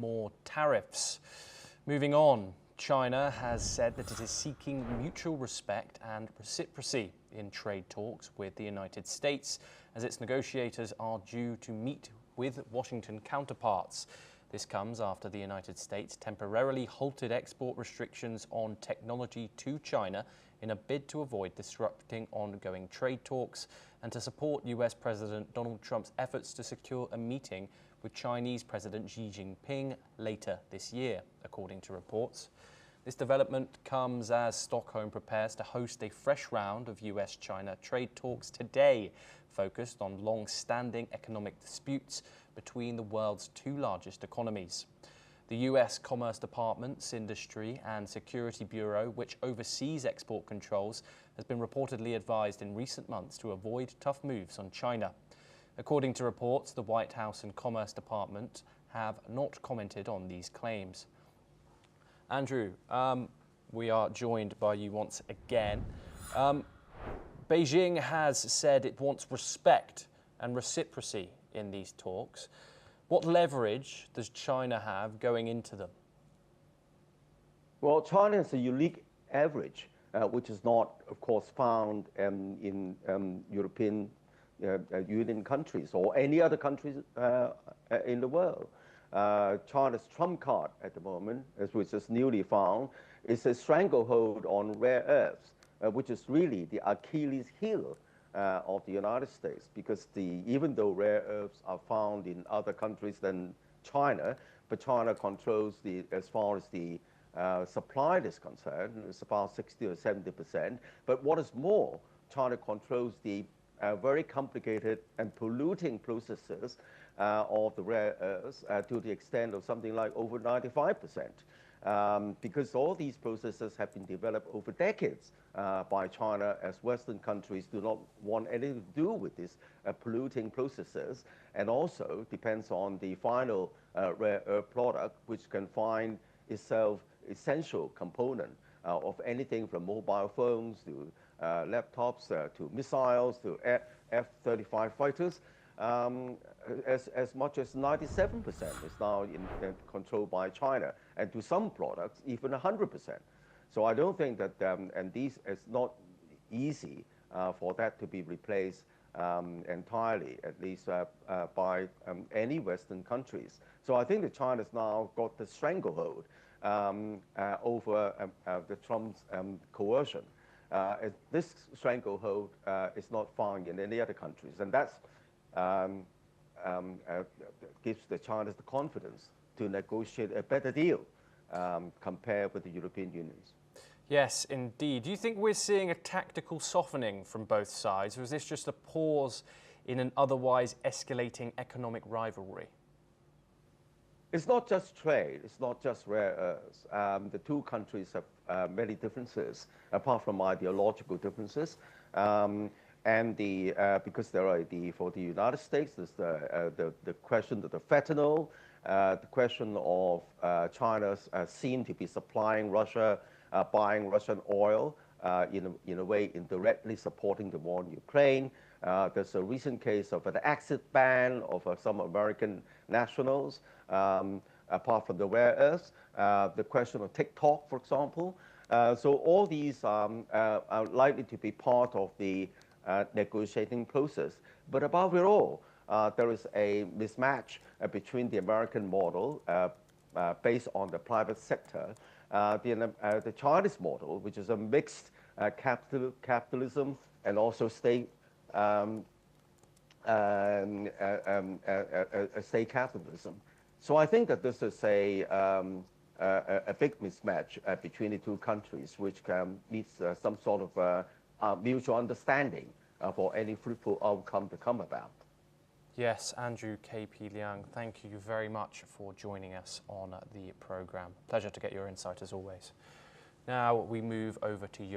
more tariffs. Moving on, China has said that it is seeking mutual respect and reciprocity in trade talks with the United States, as its negotiators are due to meet with Washington counterparts. This comes after the United States temporarily halted export restrictions on technology to China in a bid to avoid disrupting ongoing trade talks and to support US President Donald Trump's efforts to secure a meeting with Chinese President Xi Jinping later this year, according to reports. This development comes as Stockholm prepares to host a fresh round of US-China trade talks today, focused on long-standing economic disputes between the world's two largest economies. The US Commerce Department's Industry and Security Bureau, which oversees export controls, has been reportedly advised in recent months to avoid tough moves on China. According to reports, the White House and Commerce Department have not commented on these claims. Andrew, we are joined by you once again. Beijing has said it wants respect and reciprocity in these talks. What leverage does China have going into them? Well, China has a unique average, which is not, of course, found in European Union countries or any other countries in the world. China's trump card at the moment, which is newly found, is a stranglehold on rare earths, which is really the Achilles heel of the United States, because even though rare earths are found in other countries than China, but China controls as far as the supply is concerned, it's about 60 or 70%. But what is more, China controls the very complicated and polluting processes of the rare earths to the extent of something like over 95%. Because all these processes have been developed over decades by China, as Western countries do not want anything to do with these polluting processes, and also depends on the final rare earth product, which can find itself essential component of anything from mobile phones to laptops to missiles to F-35 fighters. As much as 97% is now controlled by China, and to some products, even 100%. So I don't think that, and it's not easy for that to be replaced entirely, at least by any Western countries. So I think that China's now got the stranglehold over the Trump's coercion. This stranglehold is not found in any other countries, and that's gives the China the confidence to negotiate a better deal compared with the European Union. Yes, indeed. Do you think we're seeing a tactical softening from both sides, or is this just a pause in an otherwise escalating economic rivalry? It's not just trade, it's not just rare earths. The two countries have many differences, apart from ideological differences. And because there are for the United States, there's the question of the fentanyl, the question of China seem to be supplying Russia, buying Russian oil, in a way indirectly supporting the war in Ukraine. There's a recent case of an exit ban of some American nationals, apart from the rare earths. The question of TikTok, for example. So all these are likely to be part of the negotiating process. But above it all, there is a mismatch between the American model based on the private sector, the Chinese model, which is a mixed capitalism and also state state capitalism. So I think that this is a big mismatch between the two countries, which needs some sort of mutual understanding for any fruitful outcome to come about. Yes, Andrew K.P. Liang, thank you very much for joining us on the programme. Pleasure to get your insight as always. Now we move over to Europe.